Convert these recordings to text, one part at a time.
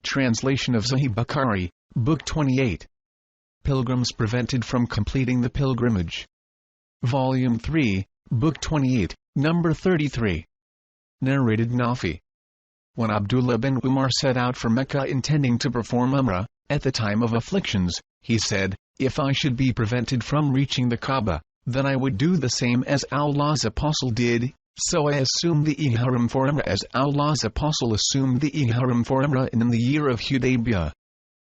Translation of Sahih Bukhari, Book 28. Pilgrims prevented from completing the pilgrimage. Volume 3, Book 28, Number 33. Narrated Nafi. When Abdullah bin Umar set out for Mecca intending to perform Umrah, at the time of afflictions, he said, "If I should be prevented from reaching the Kaaba, then I would do the same as Allah's Apostle did, so I assumed the Ihram for Umrah as Allah's Apostle assumed the Ihram for Umrah in the year of Hudaybiyah."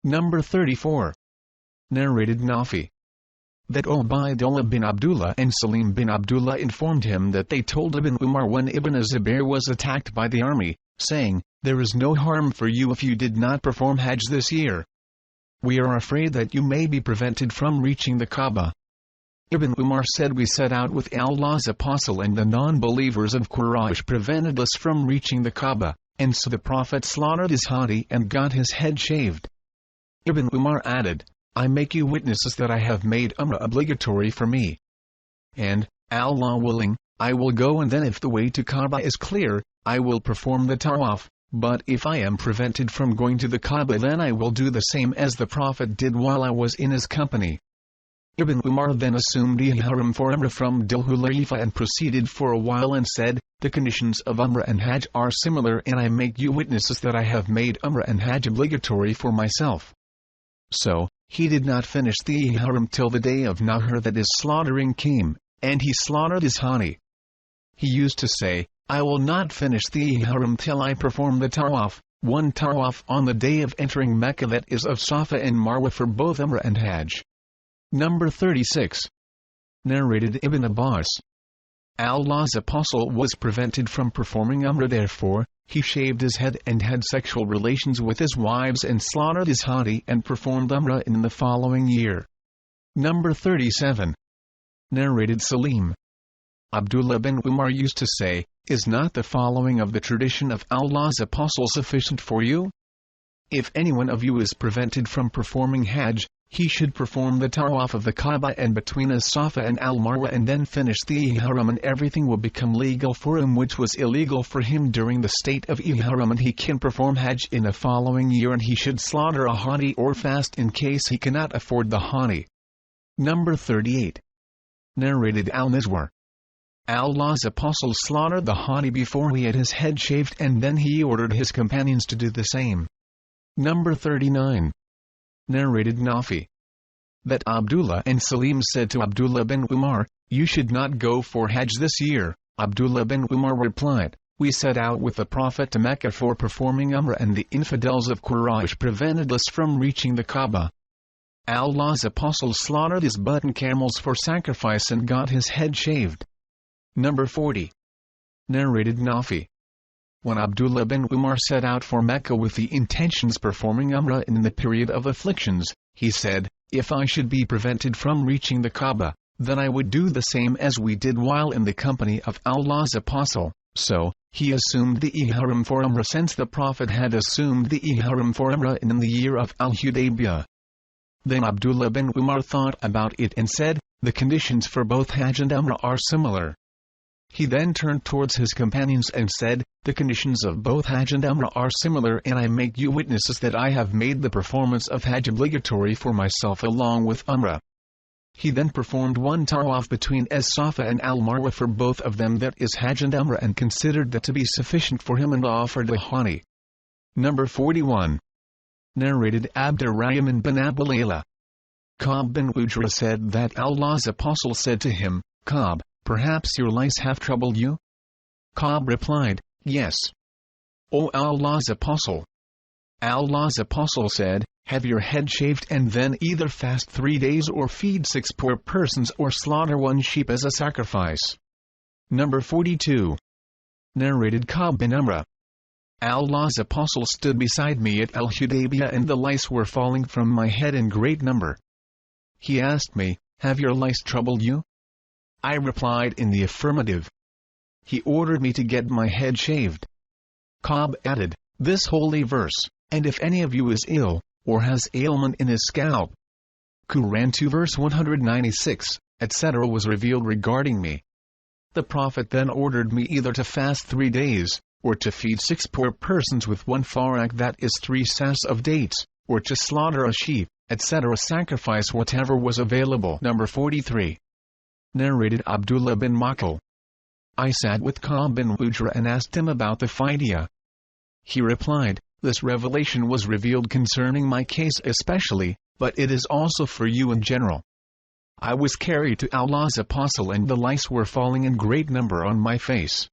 Number 34. Narrated Nafi. That Ubaydullah bin Abdullah and Salim bin Abdullah informed him that they told Ibn Umar when Ibn Zubair was attacked by the army, saying, "There is no harm for you if you did not perform Hajj this year. We are afraid that you may be prevented from reaching the Kaaba." Ibn Umar said, "We set out with Allah's Apostle and the non-believers of Quraysh prevented us from reaching the Kaaba, and so the Prophet slaughtered his hadi and got his head shaved." Ibn Umar added, "I make you witnesses that I have made Umrah obligatory for me. And, Allah willing, I will go, and then if the way to Kaaba is clear, I will perform the tawaf, but if I am prevented from going to the Kaaba, then I will do the same as the Prophet did while I was in his company." Ibn Umar then assumed Ihram for Umrah from Dhul Hulayfa and proceeded for a while and said, "The conditions of Umrah and Hajj are similar, and I make you witnesses that I have made Umrah and Hajj obligatory for myself." So, he did not finish the Ihram till the day of Nahr, that is slaughtering, came, and he slaughtered his hadi. He used to say, "I will not finish the Ihram till I perform the tawaf, one tawaf on the day of entering Mecca, that is of Safa and Marwa for both Umrah and Hajj." Number 36. Narrated Ibn Abbas. Allah's Apostle was prevented from performing Umrah, therefore, he shaved his head and had sexual relations with his wives and slaughtered his hadi and performed Umrah in the following year. Number 37. Narrated Salim. Abdullah bin Umar used to say, "Is not the following of the tradition of Allah's Apostle sufficient for you? If anyone of you is prevented from performing Hajj, he should perform the tawaf of the Kaaba and between as-Safa and al-Marwa, and then finish the Ihram, and everything will become legal for him which was illegal for him during the state of Ihram, and he can perform Hajj in the following year, and he should slaughter a hadi or fast in case he cannot afford the hadi." Number 38. Narrated Al-Nizwar. Allah's Apostle slaughtered the hadi before he had his head shaved, and then he ordered his companions to do the same. Number 39. Narrated Nafi. That Abdullah and Salim said to Abdullah bin Umar, "You should not go for Hajj this year." Abdullah bin Umar replied, "We set out with the Prophet to Mecca for performing Umrah, and the infidels of Quraysh prevented us from reaching the Kaaba. Allah's Apostle slaughtered his button camels for sacrifice and got his head shaved." Number 40. Narrated Nafi. When Abdullah bin Umar set out for Mecca with the intentions performing Umrah in the period of afflictions, he said, "If I should be prevented from reaching the Kaaba, then I would do the same as we did while in the company of Allah's Apostle." So, he assumed the Ihram for Umrah since the Prophet had assumed the Ihram for Umrah in the year of Al-Hudaybiyah. Then Abdullah bin Umar thought about it and said, "The conditions for both Hajj and Umrah are similar." He then turned towards his companions and said, "The conditions of both Hajj and Umrah are similar, and I make you witnesses that I have made the performance of Hajj obligatory for myself along with Umrah." He then performed one tawaf between as-Safa and al-Marwa for both of them, that is Hajj and Umrah, and considered that to be sufficient for him, and offered a hadi. Number 41. Narrated Abdurrahman bin Abu Layla. Ka'b bin Ujra said that Allah's Apostle said to him, "Ka'b, perhaps your lice have troubled you?" Ka'b replied, "Yes." "O Allah's Apostle." Allah's Apostle said, "Have your head shaved and then either fast 3 days or feed 6 poor persons or slaughter 1 sheep as a sacrifice." Number 42. Narrated Ka'b bin Amrah. Allah's Apostle stood beside me at Al-Hudaybiyah, and the lice were falling from my head in great number. He asked me, "Have your lice troubled you?" I replied in the affirmative. He ordered me to get my head shaved. Ka'b added, "This holy verse, and if any of you is ill, or has ailment in his scalp." Quran 2 verse 196, etc. was revealed regarding me. The Prophet then ordered me either to fast 3 days, or to feed 6 poor persons with 1 farak, that is 3 sas of dates, or to slaughter a sheep, etc. Sacrifice whatever was available. Number 43. Narrated Abdullah bin Makhl. I sat with Ka'b bin Ujra and asked him about the fidya. He replied, this revelation was revealed concerning my case especially, but it is also for you in general. I was carried to Allah's Apostle and the lice were falling in great number on my face.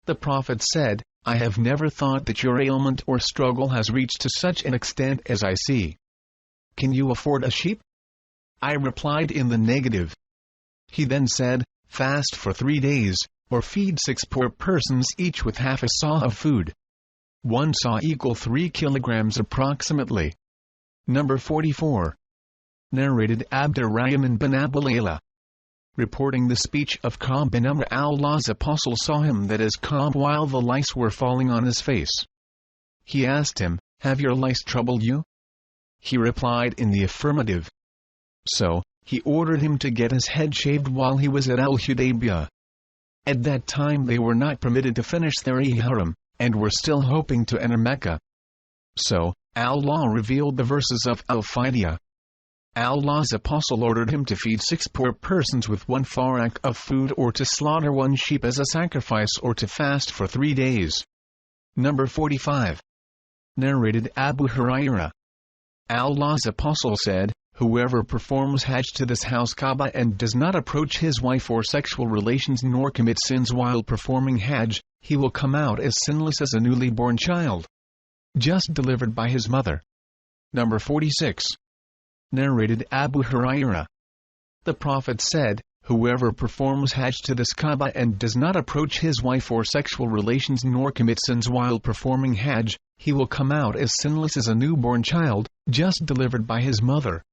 The Prophet said, I have never thought that your ailment or struggle has reached to such an extent as I see. Can you afford a sheep? I replied in the negative. He then said, fast for 3 days, or feed 6 poor persons each with half a saw of food. 1 saw equal 3 kilograms approximately. Number 44. Narrated Abdurrahman bin Abu Layla. Reporting the speech of Ka'b bin Amr, Allah's Apostle saw him, that is Ka'b, while the lice were falling on his face. He asked him, have your lice troubled you? He replied in the affirmative. So, he ordered him to get his head shaved while he was at Al-Hudaybiyah. At that time they were not permitted to finish their ihram, and were still hoping to enter Mecca. So, Allah revealed the verses of Al-Fidya. Allah's Apostle ordered him to feed 6 poor persons with 1 farak of food, or to slaughter 1 sheep as a sacrifice, or to fast for 3 days. Number 45. Narrated Abu Hurairah. Allah's Apostle said, whoever performs Hajj to this house Kaaba and does not approach his wife or sexual relations nor commit sins while performing Hajj, he will come out as sinless as a newly born child, just delivered by his mother. Number 46. Narrated Abu Hurairah. The Prophet said, whoever performs Hajj to this Kaaba and does not approach his wife or sexual relations nor commit sins while performing Hajj, he will come out as sinless as a newborn child, just delivered by his mother.